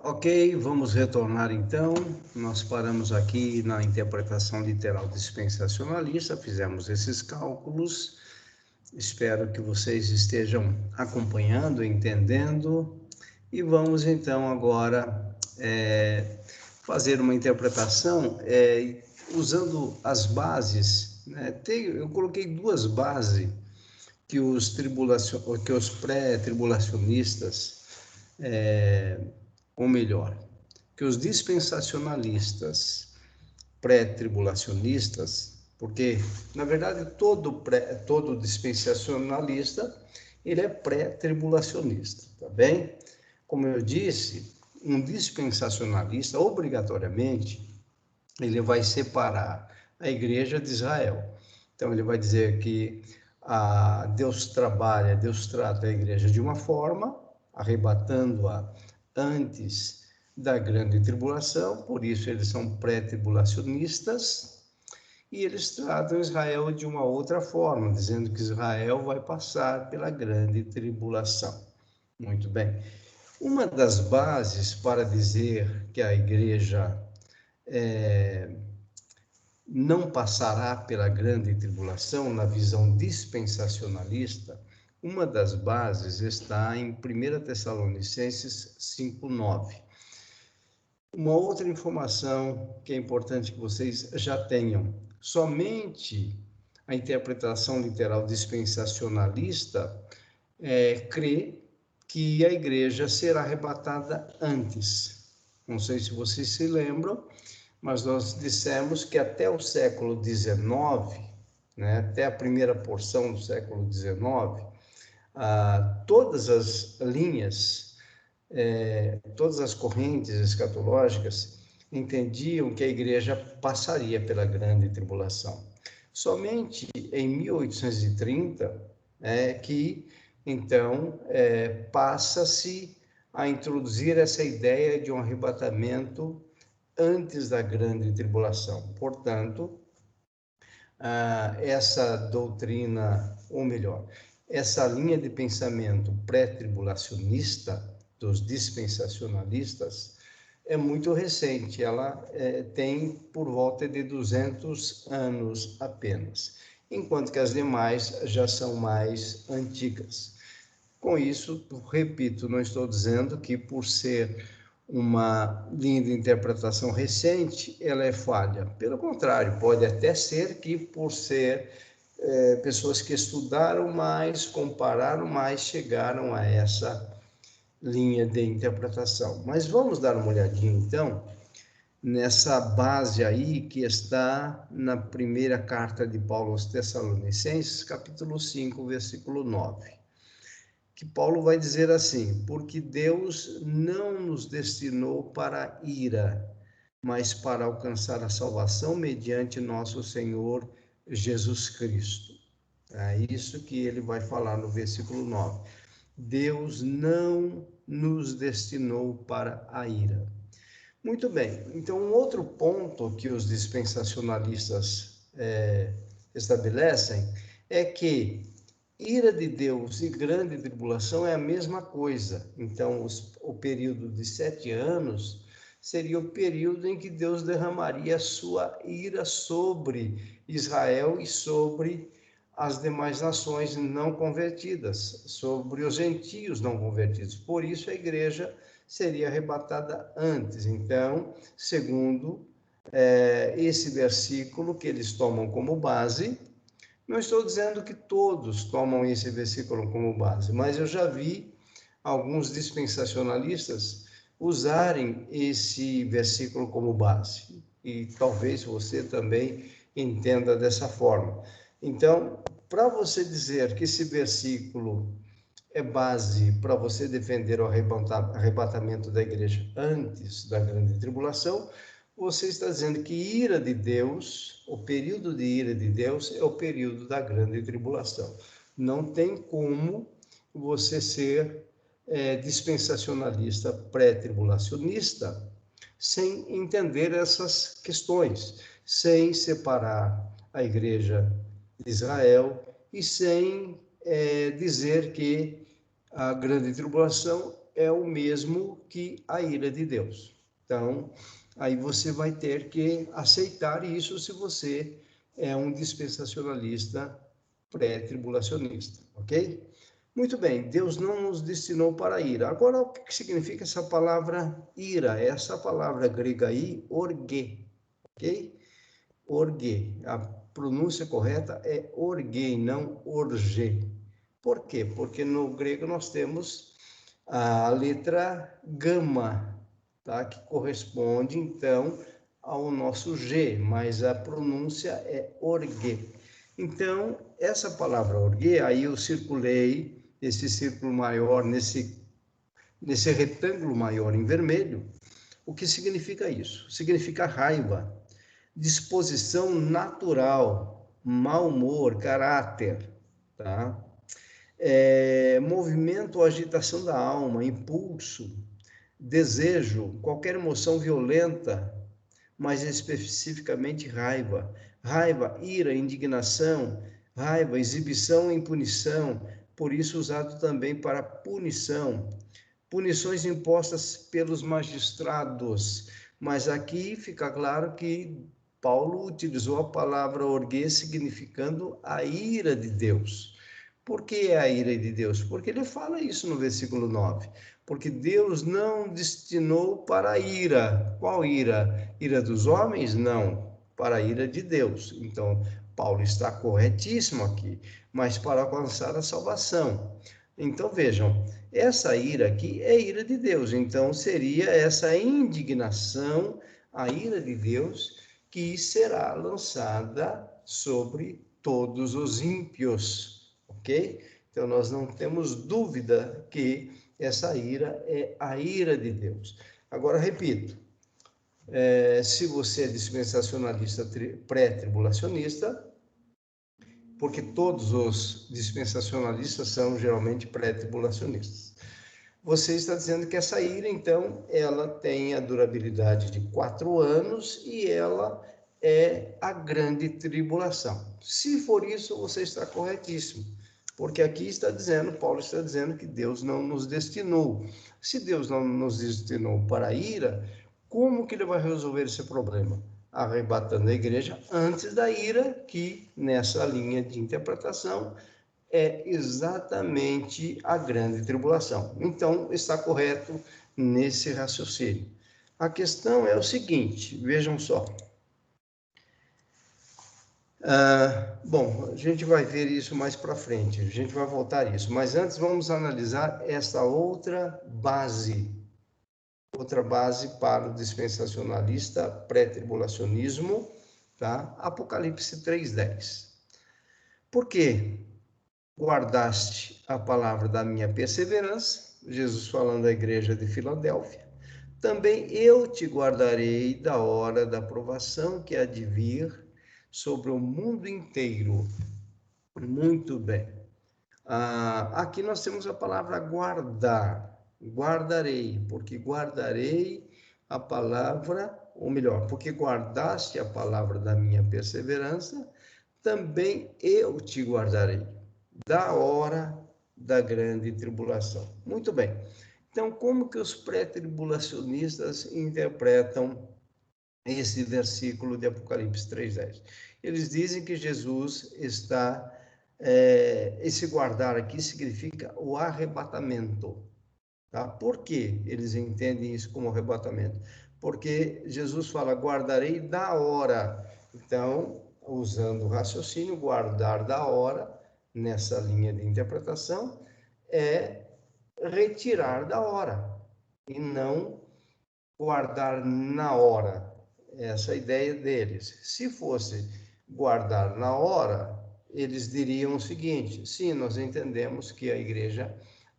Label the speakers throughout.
Speaker 1: Ok, vamos retornar então. Nós paramos aqui na interpretação literal dispensacionalista, fizemos esses cálculos. Espero que vocês estejam acompanhando, entendendo. E vamos então agora fazer uma interpretação usando as bases. Né? Eu coloquei duas bases que os pré-tribulacionistas, ou melhor, que os dispensacionalistas pré-tribulacionistas, porque, na verdade, todo dispensacionalista, ele é pré-tribulacionista, tá bem? Como eu disse, um dispensacionalista, obrigatoriamente, ele vai separar a igreja de Israel. Então, ele vai dizer que Deus trata a igreja de uma forma, arrebatando-a antes da grande tribulação, por isso eles são pré-tribulacionistas, e eles tratam Israel de uma outra forma, dizendo que Israel vai passar pela grande tribulação. Muito bem. Uma das bases para dizer que a igreja não passará pela grande tribulação, na visão dispensacionalista, uma das bases está em 1 Tessalonicenses 5:9. Uma outra informação que é importante que vocês já tenham: somente a interpretação literal dispensacionalista crê que a igreja será arrebatada antes. Não sei se vocês se lembram, mas nós dissemos que até o século XIX, né, até a primeira porção do século XIX, todas as linhas, todas as correntes escatológicas entendiam que a igreja passaria pela grande tribulação. Somente em 1830 que, então, passa-se a introduzir essa ideia de um arrebatamento antes da grande tribulação. Portanto, essa doutrina, ou melhor, essa linha de pensamento pré-tribulacionista dos dispensacionalistas é muito recente, ela tem por volta de 200 anos apenas, enquanto que as demais já são mais antigas. Com isso, repito, não estou dizendo que por ser uma linha de interpretação recente, ela é falha. Pelo contrário, pode até ser que por ser pessoas que estudaram mais, compararam mais, chegaram a essa linha de interpretação. Mas vamos dar uma olhadinha, então, nessa base aí que está na primeira carta de Paulo aos Tessalonicenses, capítulo 5, versículo 9. Que Paulo vai dizer assim: porque Deus não nos destinou para a ira, mas para alcançar a salvação mediante nosso Senhor Jesus Cristo. É isso que ele vai falar no versículo 9. Deus não nos destinou para a ira. Muito bem, então um outro ponto que os dispensacionalistas estabelecem é que ira de Deus e grande tribulação é a mesma coisa. Então, o período de 7 anos seria o período em que Deus derramaria a sua ira sobre Israel e sobre as demais nações não convertidas, sobre os gentios não convertidos. Por isso, a igreja seria arrebatada antes. Então, segundo esse versículo que eles tomam como base, não estou dizendo que todos tomam esse versículo como base, mas eu já vi alguns dispensacionalistas usarem esse versículo como base. E talvez você também entenda dessa forma. Então, para você dizer que esse versículo é base para você defender o arrebatamento da igreja antes da grande tribulação, você está dizendo que ira de Deus, o período de ira de Deus é o período da grande tribulação. Não tem como você ser dispensacionalista pré-tribulacionista sem entender essas questões, sem separar a igreja de Israel e sem dizer que a grande tribulação é o mesmo que a ira de Deus. Então, aí você vai ter que aceitar isso se você é um dispensacionalista pré-tribulacionista, ok? Muito bem, Deus não nos destinou para a ira. Agora, o que significa essa palavra ira? Essa palavra grega aí, orge, ok? Orge. A pronúncia correta é orge, não orge. Por quê? Porque no grego nós temos a letra gama, tá? Que corresponde, então, ao nosso G, mas a pronúncia é orgue. Então, essa palavra orgue, aí eu circulei esse círculo maior, nesse retângulo maior em vermelho. O que significa isso? Significa raiva, disposição natural, mau humor, caráter, tá? Movimento ou agitação da alma, impulso, desejo, qualquer emoção violenta, mas especificamente raiva. Raiva, ira, indignação, raiva, exibição e punição, por isso usado também para punição. Punições impostas pelos magistrados, mas aqui fica claro que Paulo utilizou a palavra orgue significando a ira de Deus. Por que a ira de Deus? Porque ele fala isso no versículo 9. Porque Deus não destinou para a ira. Qual ira? Ira dos homens? Não, para a ira de Deus. Então, Paulo está corretíssimo aqui, mas para alcançar a salvação. Então, vejam, essa ira aqui é ira de Deus. Então, seria essa indignação, a ira de Deus, que será lançada sobre todos os ímpios, ok? Então, nós não temos dúvida que essa ira é a ira de Deus. Agora, repito, se você é dispensacionalista pré-tribulacionista, porque todos os dispensacionalistas são geralmente pré-tribulacionistas. Você está dizendo que essa ira, então, ela tem a durabilidade de 4 anos e ela é a grande tribulação. Se for isso, você está corretíssimo, porque aqui está dizendo, Paulo está dizendo que Deus não nos destinou. Se Deus não nos destinou para a ira, como que ele vai resolver esse problema? Arrebatando a igreja antes da ira, que nessa linha de interpretação é exatamente a grande tribulação. Então, está correto nesse raciocínio. A questão é o seguinte, vejam só. Bom, a gente vai ver isso mais para frente, a gente vai voltar a isso, mas antes vamos analisar essa outra base para o dispensacionalista pré-tribulacionismo, tá? Apocalipse 3:10. Por quê? Guardaste a palavra da minha perseverança, Jesus falando à igreja de Filadélfia, também eu te guardarei da hora da provação que há de vir sobre o mundo inteiro. Muito bem. Aqui nós temos a palavra guardar. Guardarei, porque guardarei a palavra, ou melhor, porque guardaste a palavra da minha perseverança, também eu te guardarei da hora da grande tribulação. Muito bem. Então, como que os pré-tribulacionistas interpretam esse versículo de Apocalipse 3:10? Eles dizem que Jesus está... esse guardar aqui significa o arrebatamento. Tá? Por que eles entendem isso como arrebatamento? Porque Jesus fala, guardarei da hora. Então, usando o raciocínio, guardar da hora, nessa linha de interpretação, é retirar da hora, e não guardar na hora. Essa é a ideia deles. Se fosse guardar na hora, eles diriam o seguinte: sim, nós entendemos que a igreja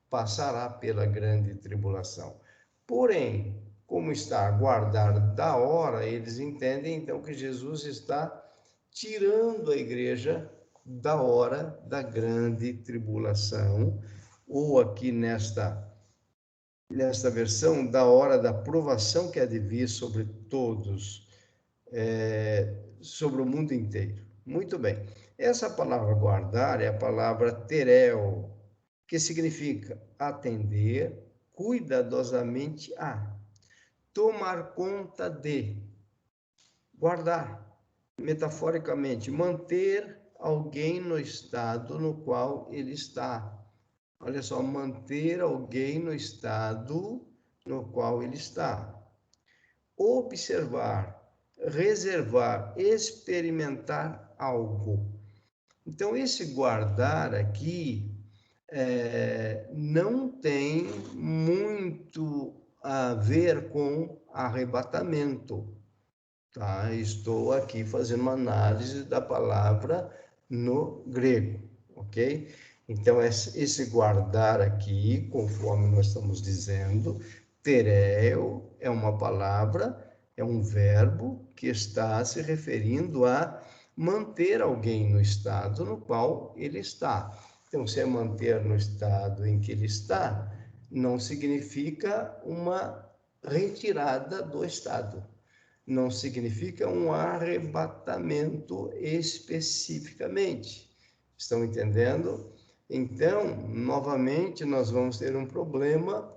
Speaker 1: passará pela grande tribulação. Porém, como está a guardar da hora, eles entendem então que Jesus está tirando a igreja da hora da grande tribulação, ou aqui nesta versão, da hora da provação que há de vir sobre todos, sobre o mundo inteiro. Muito bem. Essa palavra guardar é a palavra tereo, que significa atender, cuidadosamente a, tomar conta de, guardar, metaforicamente, manter alguém no estado no qual ele está. Olha só, manter alguém no estado no qual ele está. Observar, reservar, experimentar algo. Então, esse guardar aqui não tem muito a ver com arrebatamento. Tá? Estou aqui fazendo uma análise da palavra no grego, ok? Então, esse guardar aqui, conforme nós estamos dizendo, tereo é uma palavra, é um verbo que está se referindo a manter alguém no estado no qual ele está. Então, se é manter no estado em que ele está, não significa uma retirada do estado. Não significa um arrebatamento especificamente. Estão entendendo? Então, novamente, nós vamos ter um problema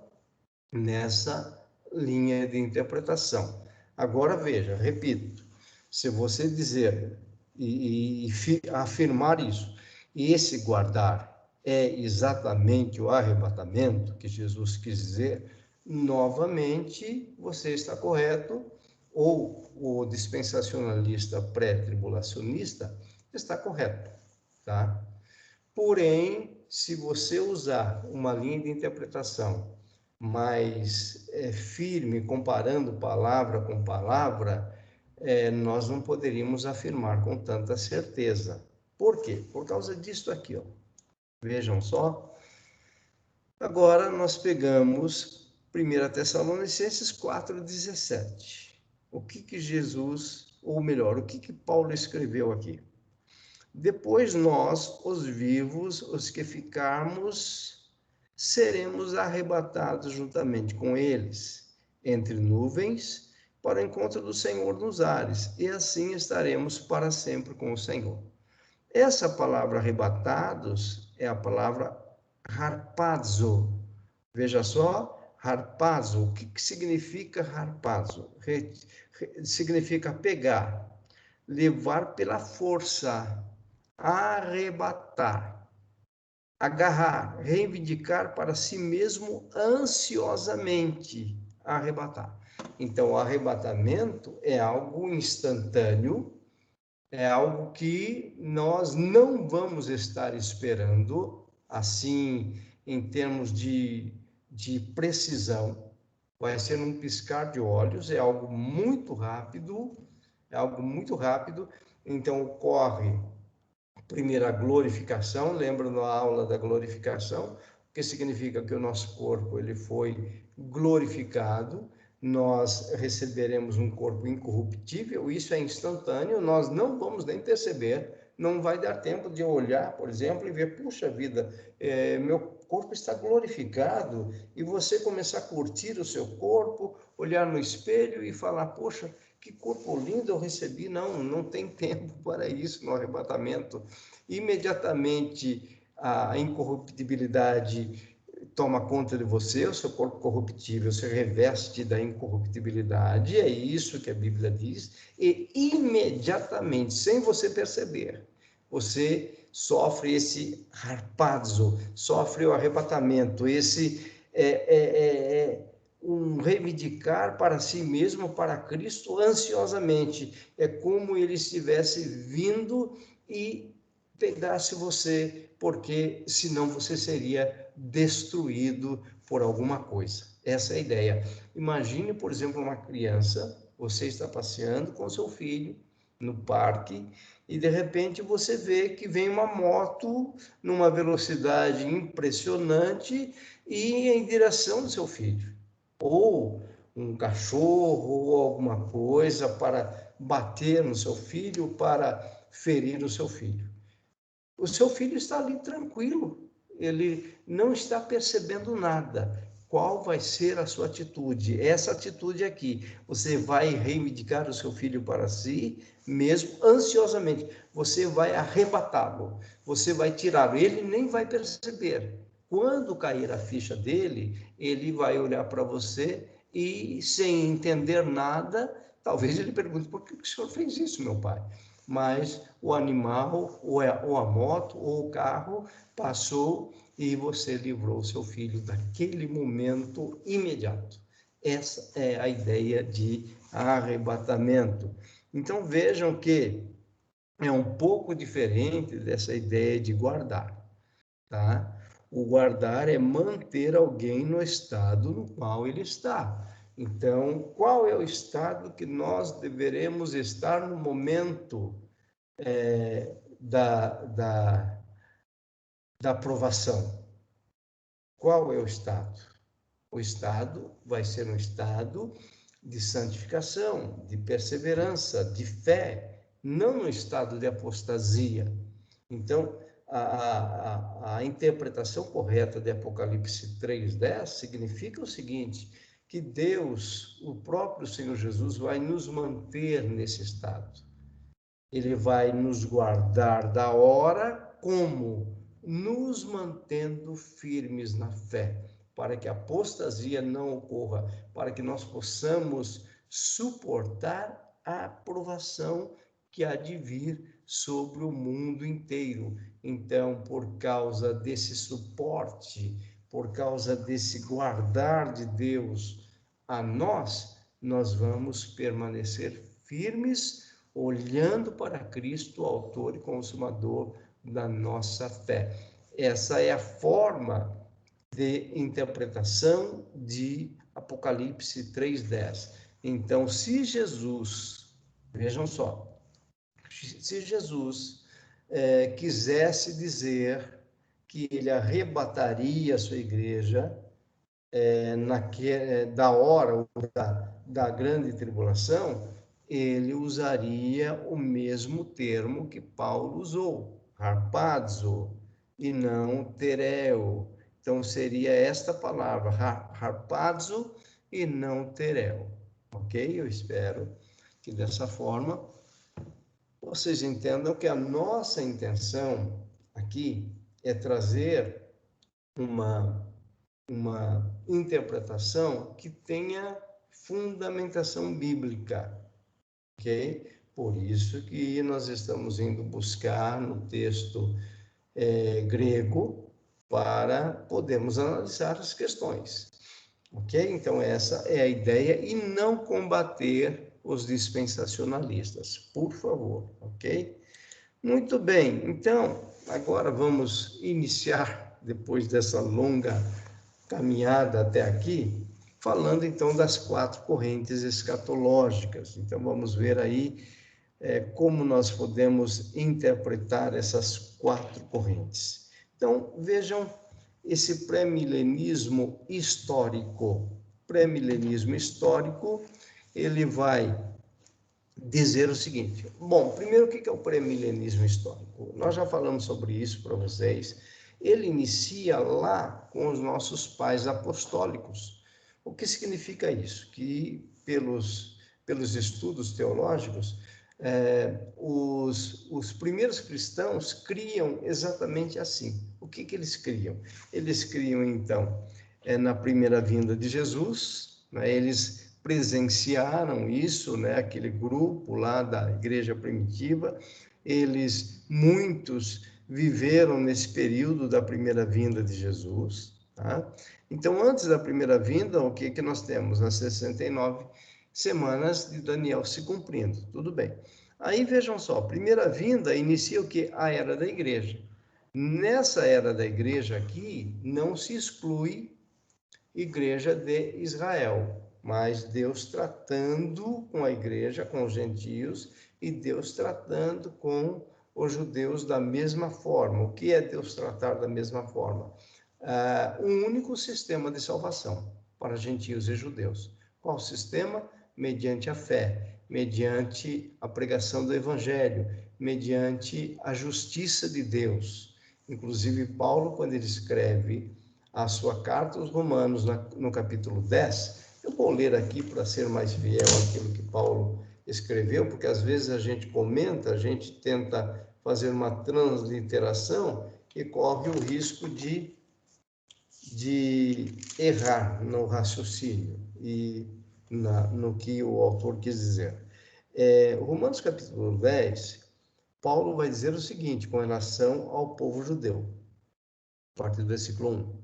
Speaker 1: nessa linha de interpretação. Agora, veja, repito, se você dizer e afirmar isso, e esse guardar é exatamente o arrebatamento que Jesus quis dizer, novamente você está correto, ou o dispensacionalista pré-tribulacionista está correto, tá? Porém, se você usar uma linha de interpretação mais firme, comparando palavra com palavra, nós não poderíamos afirmar com tanta certeza. Por quê? Por causa disso aqui, ó. Vejam só. Agora nós pegamos 1 Tessalonicenses 4,17. O que Jesus, ou melhor, o que Paulo escreveu aqui? Depois nós, os vivos, os que ficarmos, seremos arrebatados juntamente com eles, entre nuvens, para o encontro do Senhor nos ares, e assim estaremos para sempre com o Senhor. Essa palavra arrebatados é a palavra harpazo. Veja só, harpazo, o que significa harpazo? Significa pegar, levar pela força, arrebatar, agarrar, reivindicar para si mesmo ansiosamente, arrebatar. Então, o arrebatamento é algo instantâneo, é algo que nós não vamos estar esperando, assim, em termos de precisão. Vai ser um piscar de olhos, é algo muito rápido, então ocorre primeiro a glorificação, lembra na aula da glorificação, que significa que o nosso corpo ele foi glorificado, nós receberemos um corpo incorruptível, isso é instantâneo, nós não vamos nem perceber, não vai dar tempo de olhar, por exemplo, e ver, puxa vida, meu corpo está glorificado, e você começar a curtir o seu corpo, olhar no espelho e falar, poxa, que corpo lindo eu recebi. Não tem tempo para isso no arrebatamento. Imediatamente a incorruptibilidade toma conta de você, o seu corpo corruptível se reveste da incorruptibilidade, é isso que a Bíblia diz, e imediatamente, sem você perceber, você sofre esse harpazo, sofre o arrebatamento, esse um reivindicar para si mesmo, para Cristo, ansiosamente. É como ele estivesse vindo e pegasse você, porque senão você seria destruído por alguma coisa. Essa é a ideia. Imagine, por exemplo, uma criança, você está passeando com seu filho no parque e de repente você vê que vem uma moto numa velocidade impressionante e em direção do seu filho. Ou um cachorro ou alguma coisa para bater no seu filho, para ferir o seu filho. O seu filho está ali tranquilo, ele não está percebendo nada. Qual vai ser a sua atitude? Essa atitude aqui, você vai reivindicar o seu filho para si, mesmo ansiosamente. Você vai arrebatá-lo, você vai tirá-lo, ele nem vai perceber. quando cair a ficha dele, ele vai olhar para você e, sem entender nada, talvez ele pergunte: por que o senhor fez isso, meu pai? Mas o animal, ou a moto, ou o carro passou e você livrou seu filho daquele momento imediato. Essa é a ideia de arrebatamento. Então vejam que é um pouco diferente dessa ideia de guardar, tá? O guardar é manter alguém no estado no qual ele está. Então, qual é o estado que nós deveremos estar no momento da aprovação? Qual é o estado? O estado vai ser um estado de santificação, de perseverança, de fé, não no estado de apostasia. Então, a interpretação correta de Apocalipse 3:10 significa o seguinte: que Deus, o próprio Senhor Jesus, vai nos manter nesse estado. Ele vai nos guardar da hora, como? Nos mantendo firmes na fé, para que a apostasia não ocorra, para que nós possamos suportar a provação que há de vir sobre o mundo inteiro. Então, por causa desse suporte, por causa desse guardar de Deus a nós, nós vamos permanecer firmes, olhando para Cristo, autor e consumador da nossa fé. Essa é a forma de interpretação de Apocalipse 3:10. Então, se Jesus, vejam só, se Jesus quisesse dizer que ele arrebataria a sua igreja da hora ou da grande tribulação, ele usaria o mesmo termo que Paulo usou, harpazo, e não tereo. Então, seria esta palavra, harpazo, e não tereo. Ok? Eu espero que dessa forma vocês entendam que a nossa intenção aqui é trazer uma interpretação que tenha fundamentação bíblica, ok? Por isso que nós estamos indo buscar no texto grego para podermos analisar as questões, ok? Então essa é a ideia, e não combater os dispensacionalistas, por favor, ok? Muito bem, então agora vamos iniciar, depois dessa longa caminhada até aqui, falando então das 4 correntes escatológicas. Então vamos ver aí como nós podemos interpretar essas 4 correntes. Então vejam esse pré-milenismo histórico. Pré-milenismo histórico, ele vai dizer o seguinte: bom, primeiro, o que é o pré-milenismo histórico? Nós já falamos sobre isso para vocês. Ele inicia lá com os nossos pais apostólicos. O que significa isso? Que pelos estudos teológicos, os primeiros cristãos criam exatamente assim. O que eles criam? Eles criam, então, na primeira vinda de Jesus, né? Eles presenciaram isso, né? Aquele grupo lá da igreja primitiva, muitos viveram nesse período da primeira vinda de Jesus, tá? Então, antes da primeira vinda, o que nós temos? As 69 semanas de Daniel se cumprindo, tudo bem. Aí, vejam só, a primeira vinda inicia o que? A era da igreja. Nessa era da igreja aqui, não se exclui igreja de Israel, mas Deus tratando com a igreja, com os gentios, e Deus tratando com os judeus da mesma forma. O que é Deus tratar da mesma forma? Um único sistema de salvação para gentios e judeus. Qual sistema? Mediante a fé, mediante a pregação do evangelho, mediante a justiça de Deus. Inclusive, Paulo, quando ele escreve a sua carta aos Romanos, no capítulo 10, eu vou ler aqui para ser mais fiel àquilo que Paulo escreveu, porque às vezes a gente comenta, a gente tenta fazer uma transliteração e corre o risco de de errar no raciocínio e no que o autor quis dizer. Romanos capítulo 10, Paulo vai dizer o seguinte com relação ao povo judeu, a partir do versículo 1.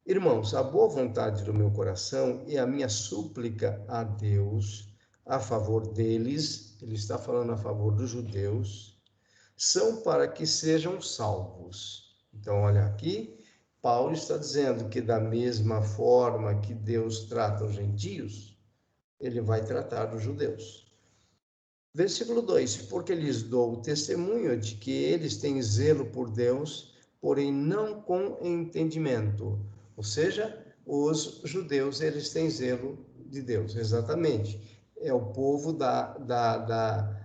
Speaker 1: Irmãos, a boa vontade do meu coração e a minha súplica a Deus a favor deles, ele está falando a favor dos judeus, são para que sejam salvos. Então, olha aqui, Paulo está dizendo que da mesma forma que Deus trata os gentios, ele vai tratar os judeus. Versículo 2: porque lhes dou o testemunho de que eles têm zelo por Deus, porém não com entendimento. Ou seja, os judeus, eles têm zelo de Deus, exatamente. É o povo da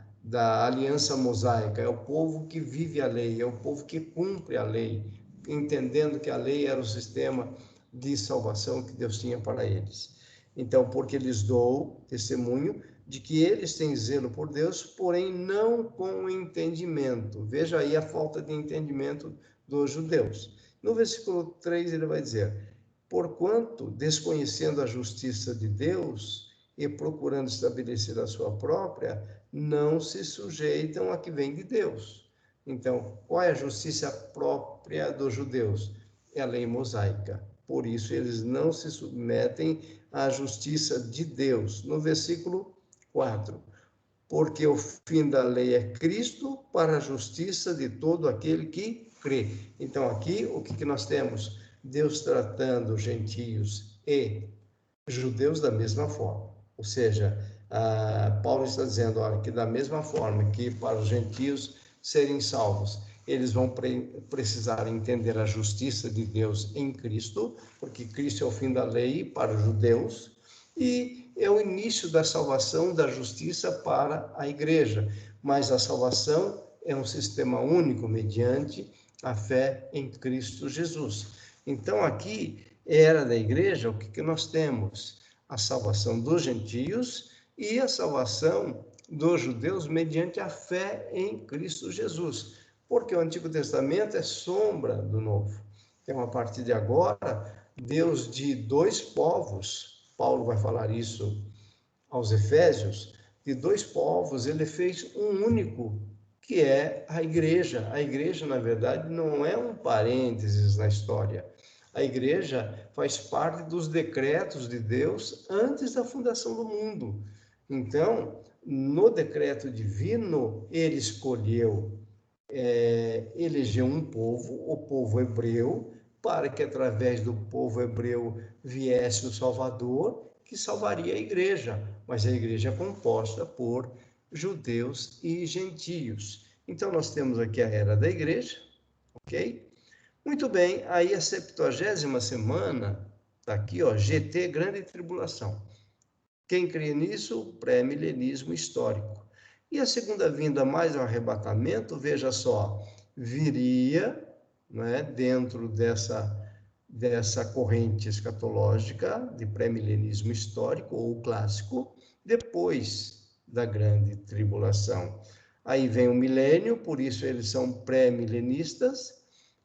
Speaker 1: aliança mosaica, é o povo que vive a lei, é o povo que cumpre a lei, entendendo que a lei era o sistema de salvação que Deus tinha para eles. Então, porque lhes dou testemunho de que eles têm zelo por Deus, porém não com entendimento. Veja aí a falta de entendimento dos judeus. No versículo 3 ele vai dizer: porquanto, desconhecendo a justiça de Deus e procurando estabelecer a sua própria, não se sujeitam a que vem de Deus. Então, qual é a justiça própria dos judeus? É a lei mosaica. Por isso, eles não se submetem à justiça de Deus. No versículo 4. Porque o fim da lei é Cristo para a justiça de todo aquele que crê. Então, aqui, o que nós temos? Deus tratando gentios e judeus da mesma forma. Ou seja, Paulo está dizendo, olha, que da mesma forma que para os gentios serem salvos, eles vão precisar entender a justiça de Deus em Cristo, porque Cristo é o fim da lei para os judeus, e é o início da salvação, da justiça para a igreja. Mas a salvação é um sistema único mediante a fé em Cristo Jesus. Então, aqui, era da igreja, o que nós temos? A salvação dos gentios e a salvação dos judeus mediante a fé em Cristo Jesus. Porque o Antigo Testamento é sombra do Novo. Então, a partir de agora, Deus de dois povos, Paulo vai falar isso aos Efésios, de dois povos, ele fez um único, que é a igreja. A igreja, na verdade, não é um parênteses na história. A igreja faz parte dos decretos de Deus antes da fundação do mundo. Então, no decreto divino, ele escolheu, elegeu um povo, o povo hebreu, para que através do povo hebreu viesse o Salvador, que salvaria a igreja, mas a igreja é composta por judeus e gentios. Então, nós temos aqui a era da igreja, ok? Muito bem, aí a 70ª semana, está aqui, ó, GT, Grande Tribulação. Quem crê nisso? Pré-milenismo histórico. E a segunda vinda mais o arrebatamento, veja só, viria, né, dentro dessa corrente escatológica de pré-milenismo histórico ou clássico, depois da grande tribulação. Aí vem o milênio, por isso eles são pré-milenistas.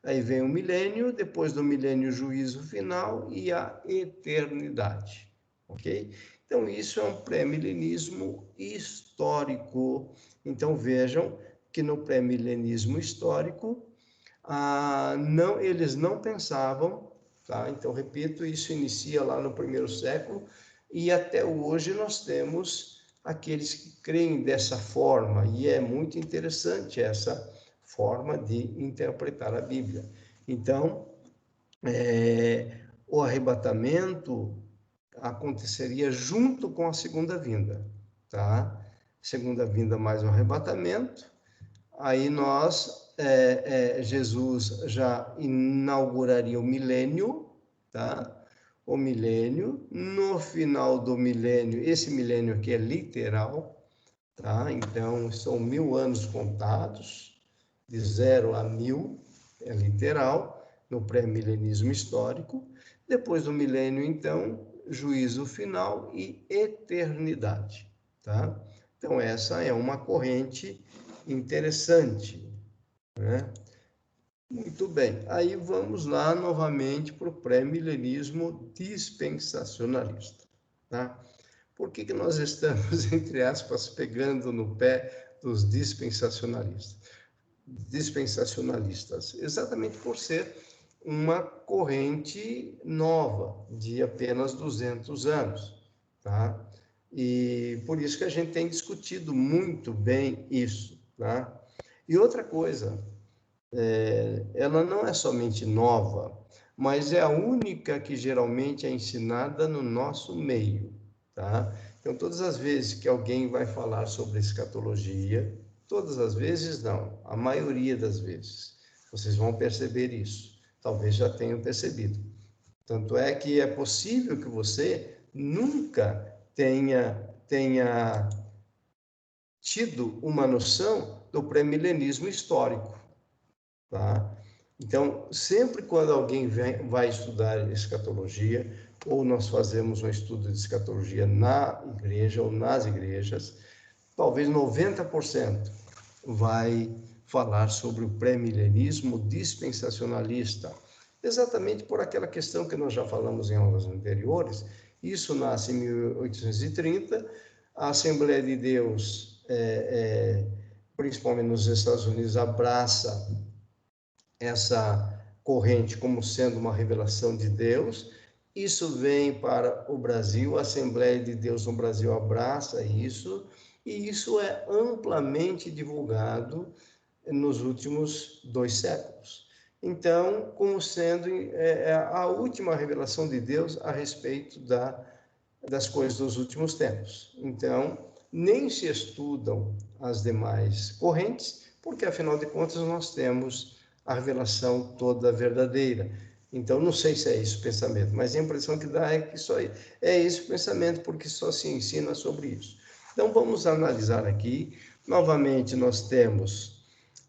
Speaker 1: Aí vem o milênio, depois do milênio, o juízo final e a eternidade. Ok? Então, isso é um pré-milenismo histórico. Então, vejam que no pré-milenismo histórico, eles não pensavam, tá? Então, repito, isso inicia lá no primeiro século e até hoje nós temos aqueles que creem dessa forma, e é muito interessante essa forma de interpretar a Bíblia. Então, o arrebatamento aconteceria junto com a segunda vinda, tá? Segunda vinda mais o arrebatamento, aí Jesus já inauguraria o milênio, tá? O milênio, no final do milênio, esse milênio aqui é literal, tá? Então, são 1000 anos contados, de 0 a 1000, é literal, no pré-milenismo histórico. Depois do milênio, então, juízo final e eternidade, tá? Então, essa é uma corrente interessante, né? Muito bem. Aí vamos lá novamente para o pré-milenismo dispensacionalista, tá? Por que nós estamos, entre aspas, pegando no pé dos dispensacionalistas? Exatamente por ser uma corrente nova, de apenas 200 anos, tá? E por isso que a gente tem discutido muito bem isso, tá? E outra coisa, ela não é somente nova, mas é a única que geralmente é ensinada no nosso meio, tá? Então, todas as vezes que alguém vai falar sobre escatologia, todas as vezes não, a maioria das vezes, vocês vão perceber isso. Talvez já tenham percebido. Tanto é que é possível que você nunca tenha tido uma noção do pré-milenismo histórico. Tá? Então, sempre quando alguém vai estudar escatologia, ou nós fazemos um estudo de escatologia na igreja ou nas igrejas, talvez 90% vai falar sobre o pré-milenismo dispensacionalista, exatamente por aquela questão que nós já falamos em aulas anteriores. Isso nasce em 1830, a Assembleia de Deus, principalmente nos Estados Unidos, abraça essa corrente como sendo uma revelação de Deus. Isso vem para o Brasil, a Assembleia de Deus no Brasil abraça isso, e isso é amplamente divulgado nos últimos 2 séculos. Então, como sendo a última revelação de Deus a respeito das coisas dos últimos tempos. Então, nem se estudam as demais correntes, porque afinal de contas nós temos a revelação toda verdadeira. Então, não sei se é esse o pensamento, mas a impressão que dá é que só é esse o pensamento, porque só se ensina sobre isso. Então, vamos analisar aqui. Novamente, nós temos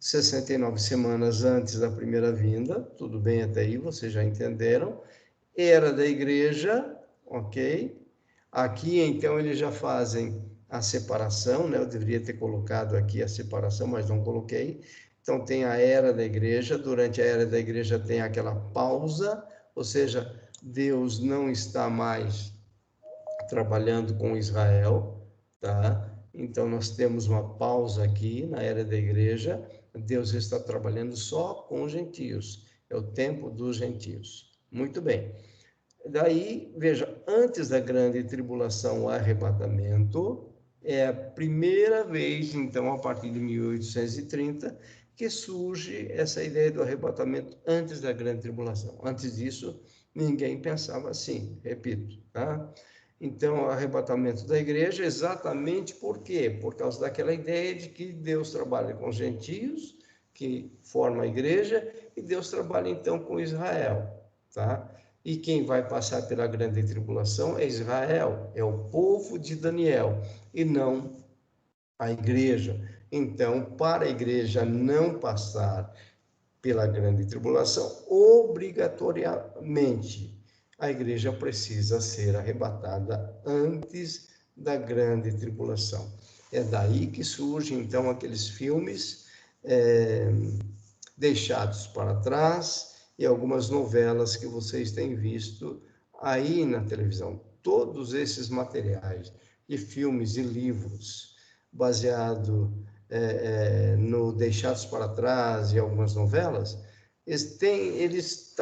Speaker 1: 69 semanas antes da primeira vinda, tudo bem até aí, vocês já entenderam. Era da igreja, ok? Aqui, então, eles já fazem a separação, né? Eu deveria ter colocado aqui a separação, mas não coloquei. Então, tem a era da igreja, durante a era da igreja tem aquela pausa, ou seja, Deus não está mais trabalhando com Israel, tá? Então, nós temos uma pausa aqui na era da igreja, Deus está trabalhando só com os gentios, é o tempo dos gentios. Muito bem. Daí, veja, antes da grande tribulação, o arrebatamento, é a primeira vez, então, a partir de 1830, que surge essa ideia do arrebatamento antes da grande tribulação. Antes disso, ninguém pensava assim, repito, tá? Então, o arrebatamento da igreja, exatamente por quê? Por causa daquela ideia de que Deus trabalha com os gentios, que formam a igreja, e Deus trabalha, então, com Israel, tá? E quem vai passar pela grande tribulação é Israel, é o povo de Daniel, e não a igreja. Então, para a igreja não passar pela grande tribulação, obrigatoriamente, a igreja precisa ser arrebatada antes da grande tribulação. É daí que surgem, então, aqueles filmes deixados para trás, e algumas novelas que vocês têm visto aí na televisão. Todos esses materiais de filmes e livros baseado no Deixados para Trás e algumas novelas, eles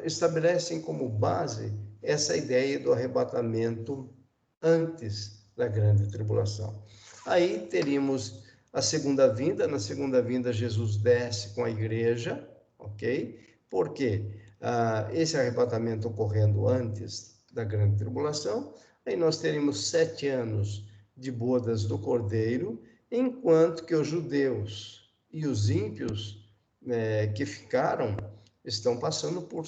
Speaker 1: estabelecem como base essa ideia do arrebatamento antes da grande tribulação. Aí teríamos a segunda vinda. Na segunda vinda, Jesus desce com a igreja, ok? Por quê? Esse arrebatamento ocorrendo antes da grande tribulação, aí nós teríamos 7 anos de bodas do Cordeiro, enquanto que os judeus e os ímpios que ficaram estão passando por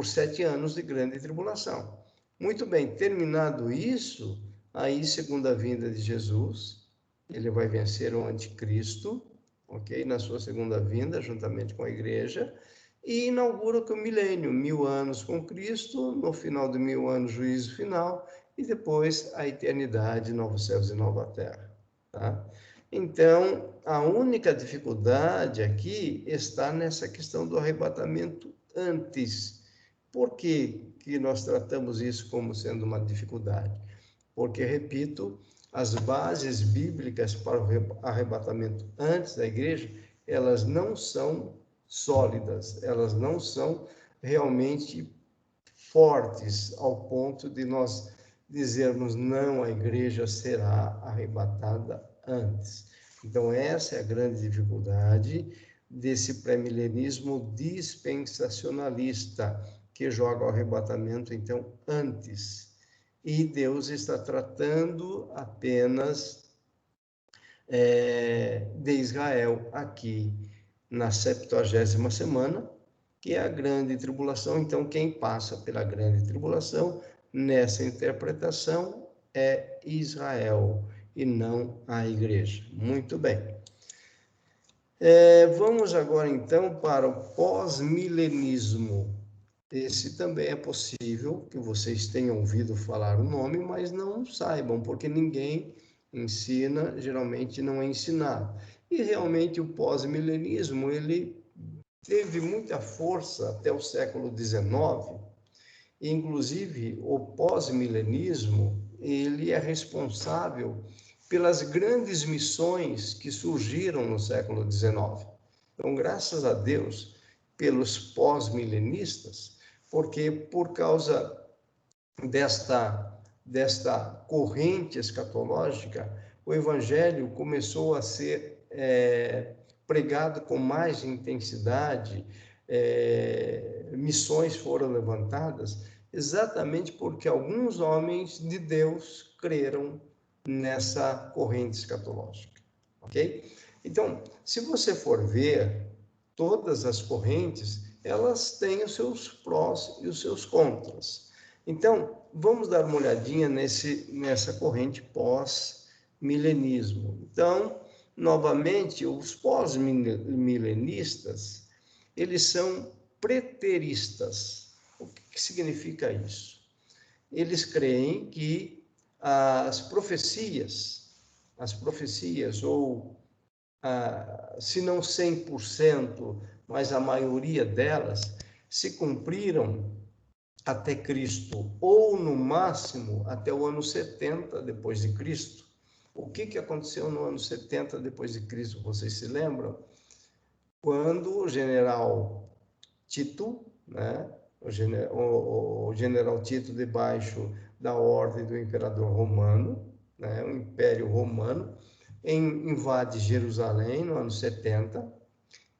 Speaker 1: 7 anos de grande tribulação. Muito bem, terminado isso, aí, segunda vinda de Jesus, ele vai vencer o anticristo, ok? Na sua segunda vinda, juntamente com a igreja, e inaugura o milênio, 1000 anos com Cristo, no final de 1000 anos, juízo final, e depois a eternidade, novos céus e nova terra, tá? Então, a única dificuldade aqui está nessa questão do arrebatamento antes. Por que nós tratamos isso como sendo uma dificuldade? Porque, repito, as bases bíblicas para o arrebatamento antes da igreja, elas não são sólidas, elas não são realmente fortes ao ponto de nós dizermos não, a igreja será arrebatada antes. Então, essa é a grande dificuldade desse pré-milenismo dispensacionalista, que joga o arrebatamento, então, antes. E Deus está tratando apenas de Israel aqui na 70ª semana, que é a grande tribulação. Então, quem passa pela grande tribulação, nessa interpretação, é Israel e não a igreja. Muito bem. Vamos agora, então, para o pós-milenismo. Esse também é possível que vocês tenham ouvido falar o nome, mas não saibam, porque ninguém ensina, geralmente não é ensinado. E realmente o pós-milenismo, ele teve muita força até o século XIX. Inclusive, o pós-milenismo, ele é responsável pelas grandes missões que surgiram no século XIX. Então, graças a Deus, pelos pós-milenistas, porque por causa desta corrente escatológica, o evangelho começou a ser pregado com mais intensidade, missões foram levantadas, exatamente porque alguns homens de Deus creram nessa corrente escatológica, ok? Então, se você for ver, todas as correntes, elas têm os seus prós e os seus contras. Então, vamos dar uma olhadinha nessa corrente pós-milenismo. Então, novamente, os pós-milenistas, eles são preteristas. O que significa isso? Eles creem que as profecias, ou se não 100%, mas a maioria delas, se cumpriram até Cristo, ou no máximo até o ano 70 depois de Cristo. O que aconteceu no ano 70 depois de Cristo, vocês se lembram? Quando o general Tito, né, o general Tito, debaixo da ordem do imperador romano, né, o Império Romano, invade Jerusalém no ano 70.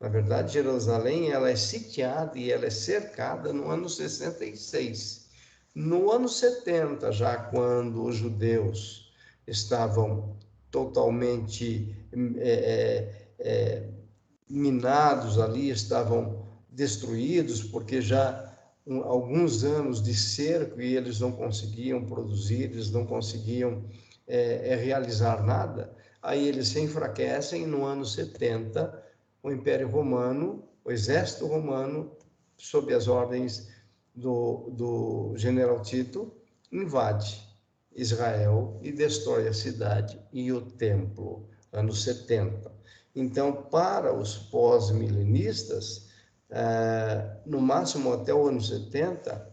Speaker 1: Na verdade, Jerusalém ela é sitiada e ela é cercada no ano 66. No ano 70, já quando os judeus estavam totalmente minados ali, estavam destruídos, porque já alguns anos de cerco e eles não conseguiam produzir, eles não conseguiam realizar nada, aí eles se enfraquecem. No ano 70, o Império Romano, o exército romano, sob as ordens do general Tito, invade Israel e destrói a cidade e o templo, ano 70. Então, para os pós-milenistas, no máximo até o ano 70,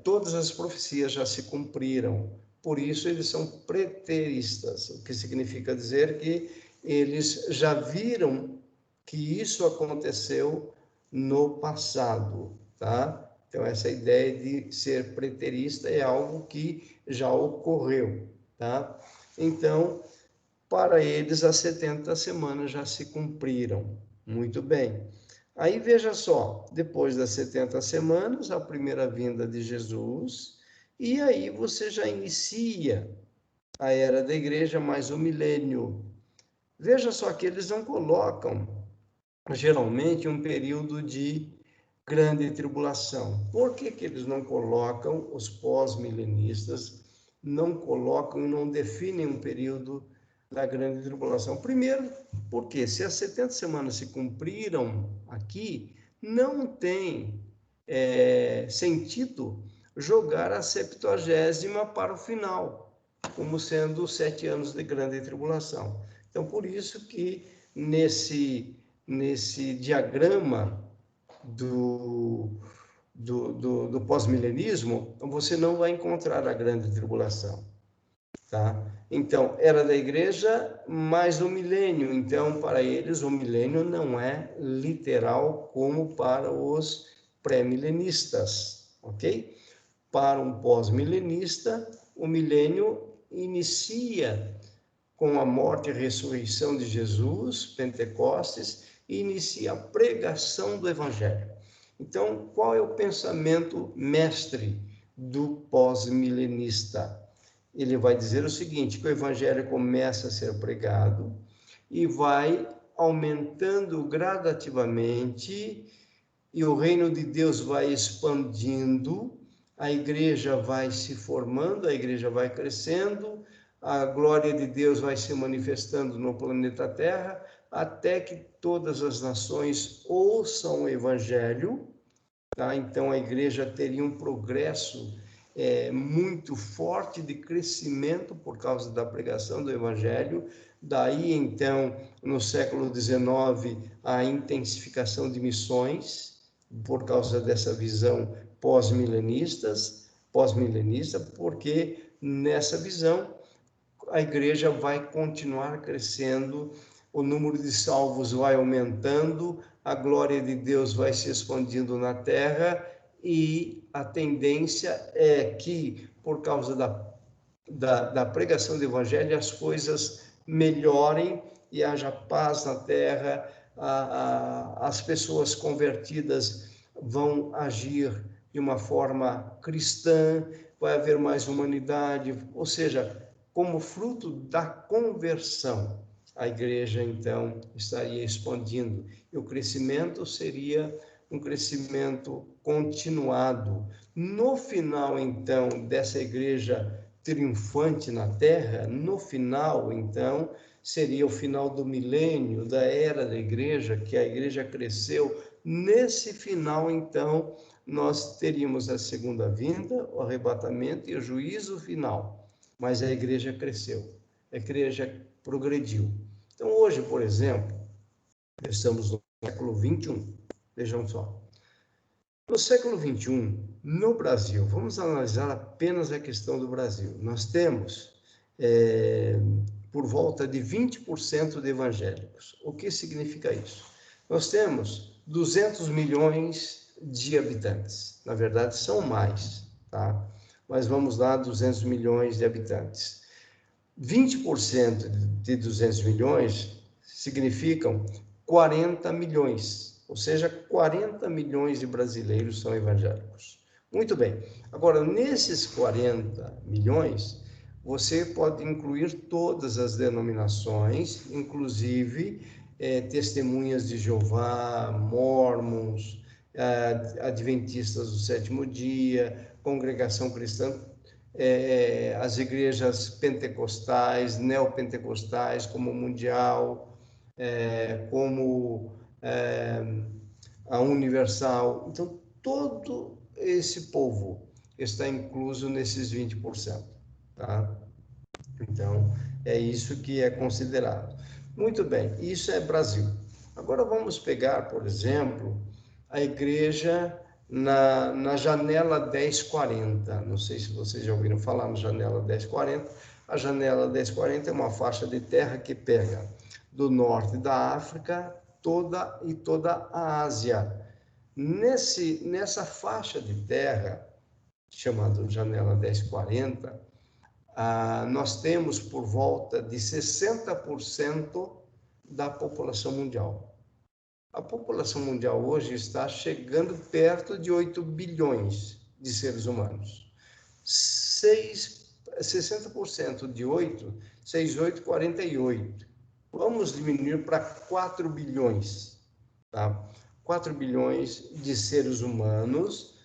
Speaker 1: todas as profecias já se cumpriram. Por isso, eles são preteristas, o que significa dizer que eles já viram que isso aconteceu no passado, tá? Então, essa ideia de ser preterista é algo que já ocorreu, tá? Então, para eles, as 70 semanas já se cumpriram. Muito bem. Aí, veja só, depois das 70 semanas, a primeira vinda de Jesus, e aí você já inicia a era da igreja, mais o milênio. Veja só que eles não colocam, geralmente, um período de grande tribulação. Por que eles não colocam, os pós-milenistas, não colocam e não definem um período da grande tribulação? Primeiro, porque se as 70 semanas se cumpriram aqui, não tem sentido jogar a 70ª para o final, como sendo os 7 anos de grande tribulação. Então, por isso que nesse diagrama do pós-milenismo, você não vai encontrar a grande tribulação. Tá? Então, era da igreja mais o milênio. Então, para eles, o milênio não é literal como para os pré-milenistas, ok? Para um pós-milenista, o milênio inicia com a morte e ressurreição de Jesus, Pentecostes, e inicia a pregação do Evangelho. Então, qual é o pensamento mestre do pós-milenista? Ele vai dizer o seguinte, que o Evangelho começa a ser pregado e vai aumentando gradativamente, e o reino de Deus vai expandindo, a igreja vai se formando, a igreja vai crescendo, a glória de Deus vai se manifestando no planeta Terra, até que todas as nações ouçam o Evangelho, tá? Então a igreja teria um progresso muito forte de crescimento por causa da pregação do Evangelho. Daí, então, no século XIX, a intensificação de missões, por causa dessa visão pós-milenista, porque nessa visão a igreja vai continuar crescendo, o número de salvos vai aumentando, a glória de Deus vai se expandindo na terra, e a tendência é que, por causa da pregação do evangelho, as coisas melhorem e haja paz na terra, as pessoas convertidas vão agir de uma forma cristã, vai haver mais humanidade, ou seja, como fruto da conversão, a igreja, então, estaria expandindo. E o crescimento seria um crescimento continuado. No final, então, dessa igreja triunfante na terra, no final, então, seria o final do milênio, da era da igreja, que a igreja cresceu. Nesse final, então, nós teríamos a segunda vinda, o arrebatamento e o juízo final. Mas a igreja cresceu, a igreja progrediu. Então, hoje, por exemplo, estamos no século XXI, vejam só. No século XXI, no Brasil, vamos analisar apenas a questão do Brasil. Nós temos por volta de 20% de evangélicos. O que significa isso? Nós temos 200 milhões de habitantes. Na verdade, são mais, tá? Mas vamos lá, 200 milhões de habitantes. 20% de 200 milhões significam 40 milhões, ou seja, 40 milhões de brasileiros são evangélicos. Muito bem. Agora, nesses 40 milhões, você pode incluir todas as denominações, inclusive testemunhas de Jeová, mórmons, adventistas do sétimo dia, congregação cristã, as igrejas pentecostais, neopentecostais, como Mundial, como a Universal. Então, todo esse povo está incluso nesses 20%. Tá? Então, é isso que é considerado. Muito bem, isso é Brasil. Agora vamos pegar, por exemplo, a igreja na janela 1040. Não sei se vocês já ouviram falar na janela 1040. A janela 1040 é uma faixa de terra que pega do norte da África toda a Ásia. Nessa faixa de terra, chamada janela 1040, nós temos por volta de 60% da população mundial. A população mundial hoje está chegando perto de 8 bilhões de seres humanos. 60% de 8, 6, 8, 48. Vamos diminuir para 4 bilhões. Tá? 4 bilhões de seres humanos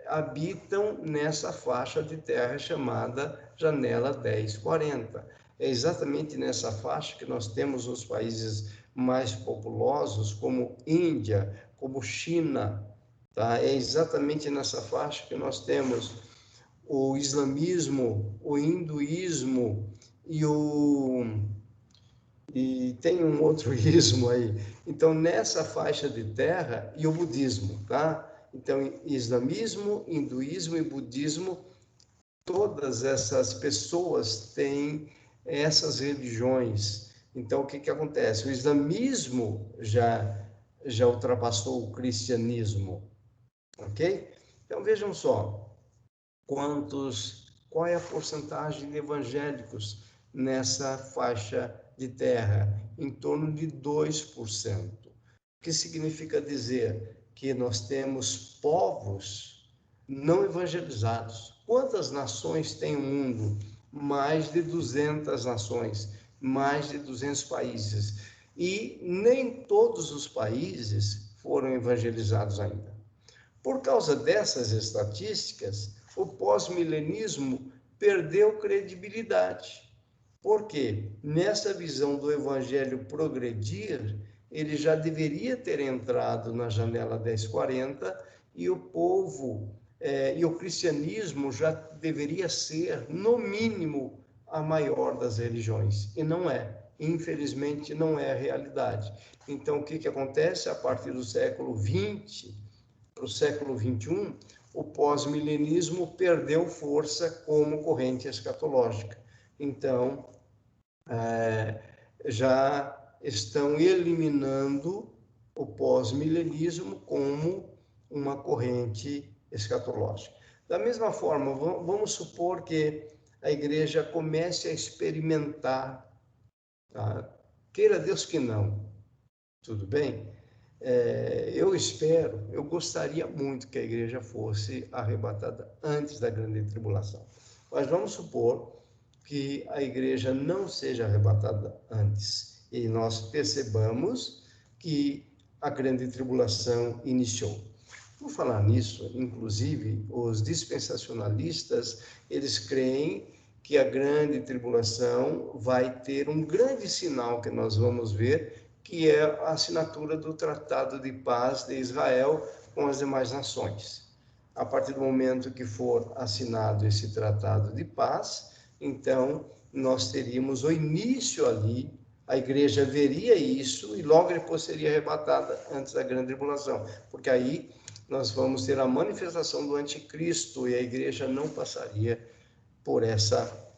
Speaker 1: habitam nessa faixa de terra chamada janela 1040. É exatamente nessa faixa que nós temos os países mais populosos, como Índia, como China. Tá? É exatamente nessa faixa que nós temos o islamismo, o hinduísmo e o E tem um outro ismo aí. Então, nessa faixa de terra, e o budismo, tá? Então, islamismo, hinduísmo e budismo, todas essas pessoas têm essas religiões. Então, o que que acontece? O islamismo já ultrapassou o cristianismo, ok? Então, vejam só, qual é a porcentagem de evangélicos nessa faixa de terra? Em torno de 2%. O que significa dizer que nós temos povos não evangelizados. Quantas nações tem o mundo? Mais de 200 nações, mais de 200 países. E nem todos os países foram evangelizados ainda. Por causa dessas estatísticas, o pós-milenismo perdeu credibilidade. Porque nessa visão do evangelho progredir, ele já deveria ter entrado na janela 1040 e o povo e o cristianismo já deveria ser, no mínimo, a maior das religiões. E não é. Infelizmente, não é a realidade. Então, o que, que acontece? A partir do século XX para o século XXI, o pós-milenismo perdeu força como corrente escatológica. Então, já estão eliminando o pós-milenismo como uma corrente escatológica. Da mesma forma, vamos supor que a igreja comece a experimentar, tá? Queira Deus que não, tudo bem? Eu gostaria muito que a igreja fosse arrebatada antes da grande tribulação. Mas vamos supor que a igreja não seja arrebatada antes e nós percebamos que a grande tribulação iniciou. Por falar nisso, inclusive, os dispensacionalistas, eles creem que a grande tribulação vai ter um grande sinal que nós vamos ver, que é a assinatura do Tratado de Paz de Israel com as demais nações. A partir do momento que for assinado esse Tratado de Paz, então nós teríamos o início ali, a igreja veria isso e logo depois seria arrebatada antes da grande tribulação, porque aí nós vamos ter a manifestação do anticristo e a igreja não passaria por essa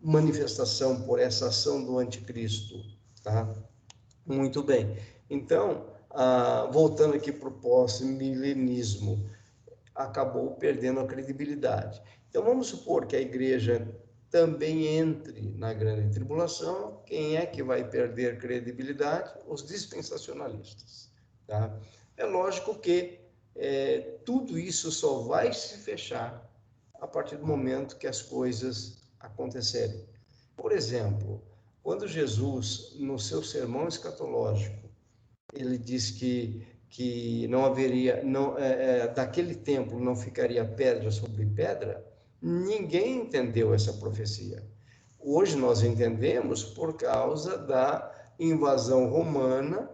Speaker 1: manifestação, por essa ação do anticristo, tá? Muito bem. Então, voltando aqui para o pós-milenismo, acabou perdendo a credibilidade. Então, vamos supor que a igreja também entre na grande tribulação. Quem é que vai perder credibilidade? Os dispensacionalistas, tá? É lógico que tudo isso só vai se fechar a partir do momento que as coisas acontecerem. Por exemplo, quando Jesus, no seu sermão escatológico, ele diz que não haveria, daquele templo não ficaria pedra sobre pedra, ninguém entendeu essa profecia. Hoje nós entendemos por causa da invasão romana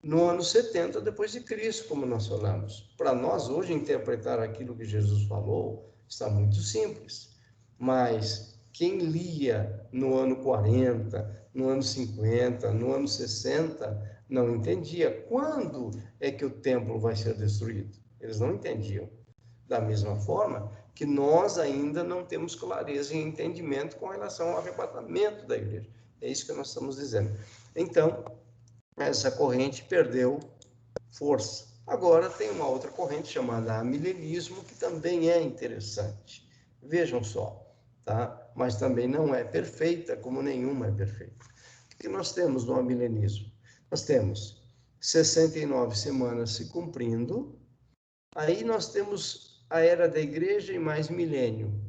Speaker 1: no ano 70 depois de Cristo, como nós falamos. Para nós hoje interpretar aquilo que Jesus falou está muito simples, mas quem lia no ano 40, no ano 50, no ano 60, não entendia quando é que o templo vai ser destruído. Eles não entendiam. Da mesma forma que nós ainda não temos clareza e entendimento com relação ao arrebatamento da igreja. É isso que nós estamos dizendo. Então, essa corrente perdeu força. Agora tem uma outra corrente chamada amilenismo, que também é interessante. Vejam só, tá? Mas também não é perfeita, como nenhuma é perfeita. O que nós temos no amilenismo? Nós temos 69 semanas se cumprindo, aí nós temos a era da igreja e mais milênio.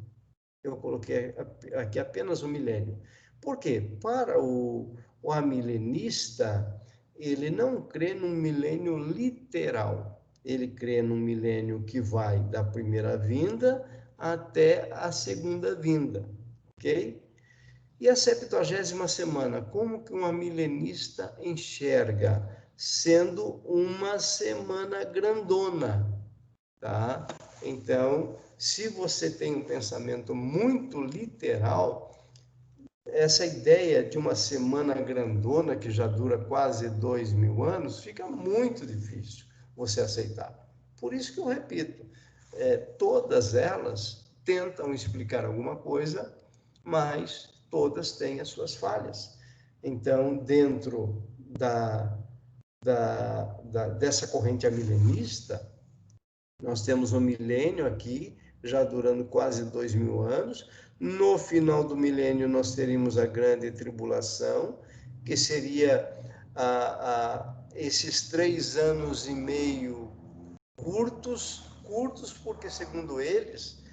Speaker 1: Eu coloquei aqui apenas o milênio. Por quê? Para o amilenista, ele não crê num milênio literal. Ele crê num milênio que vai da primeira vinda até a segunda vinda, ok? E a 70ª semana, como que um amilenista enxerga? Sendo uma semana grandona, tá? Então, se você tem um pensamento muito literal, essa ideia de uma semana grandona, que já dura quase 2000 anos, fica muito difícil você aceitar. Por isso que eu repito, todas elas tentam explicar alguma coisa, mas todas têm as suas falhas. Então, dentro dessa corrente amilenista, nós temos um milênio aqui, já durando quase 2000 anos. No final do milênio, nós teríamos a grande tribulação, que seria esses 3 anos e meio curtos porque, segundo eles,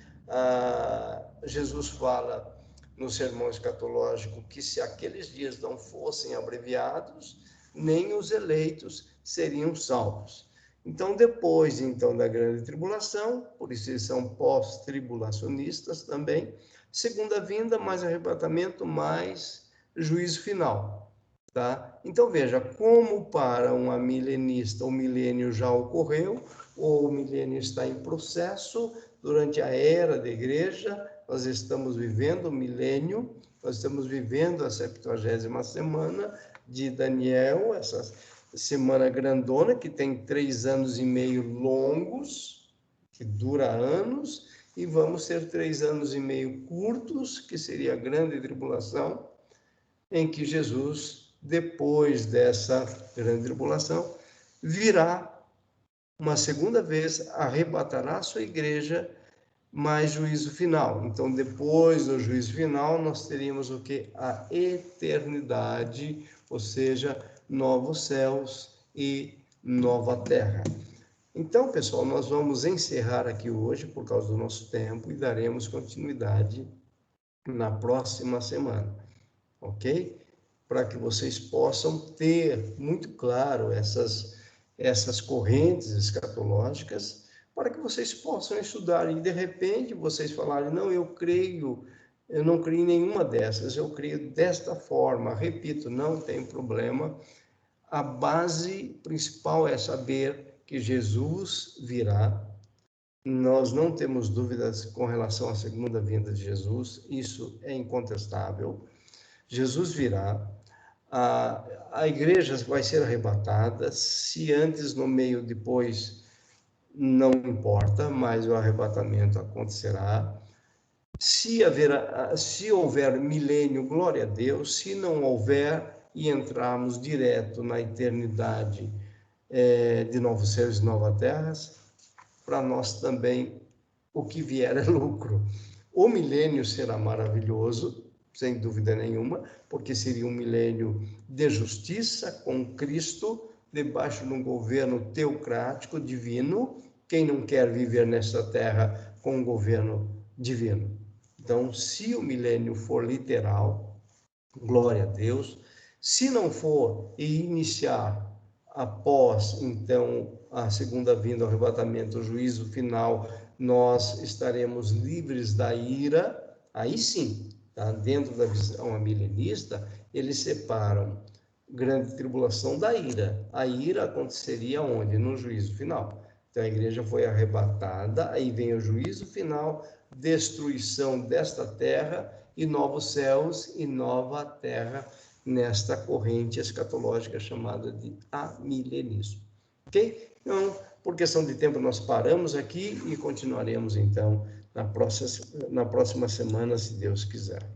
Speaker 1: Jesus fala no sermão escatológico que se aqueles dias não fossem abreviados, nem os eleitos seriam salvos. Então, depois da grande tribulação, por isso eles são pós-tribulacionistas também, segunda vinda, mais arrebatamento, mais juízo final. Tá? Então, veja, como para um amilenista o milênio já ocorreu, ou o milênio está em processo, durante a era da igreja, nós estamos vivendo o milênio, nós estamos vivendo a 70ª semana de Daniel, essa semana grandona, que tem 3 anos e meio longos, que dura anos, e vamos ter 3 anos e meio curtos, que seria a grande tribulação, em que Jesus, depois dessa grande tribulação, virá uma segunda vez, arrebatará a sua igreja, mais juízo final. Então, depois do juízo final, nós teríamos o que? A eternidade, ou seja, novos céus e nova terra. Então, pessoal, nós vamos encerrar aqui hoje, por causa do nosso tempo, e daremos continuidade na próxima semana, ok? Para que vocês possam ter muito claro essas correntes escatológicas, para que vocês possam estudar e, de repente, vocês falarem, não, eu não creio em nenhuma dessas, eu creio desta forma. Repito, não tem problema. A base principal é saber que Jesus virá. Nós não temos dúvidas com relação à segunda vinda de Jesus, isso é incontestável. Jesus virá, a igreja vai ser arrebatada, se antes, no meio, depois, não importa, mas o arrebatamento acontecerá. Se houver milênio, glória a Deus. Se não houver e entrarmos direto na eternidade de novos céus e novas terras, para nós também o que vier é lucro. O milênio será maravilhoso, sem dúvida nenhuma, porque seria um milênio de justiça com Cristo, debaixo de um governo teocrático, divino. Quem não quer viver nessa terra com um governo divino? Então, se o milênio for literal, glória a Deus. Se não for e iniciar após, então, a segunda vinda, o arrebatamento, o juízo final, nós estaremos livres da ira, aí sim, tá? Dentro da visão milenista, eles separam grande tribulação da ira. A ira aconteceria onde? No juízo final. Então, a igreja foi arrebatada, aí vem o juízo final, destruição desta terra e novos céus e nova terra, nesta corrente escatológica chamada de amilenismo. Ok? Então, por questão de tempo, nós paramos aqui e continuaremos, então, na próxima semana, se Deus quiser.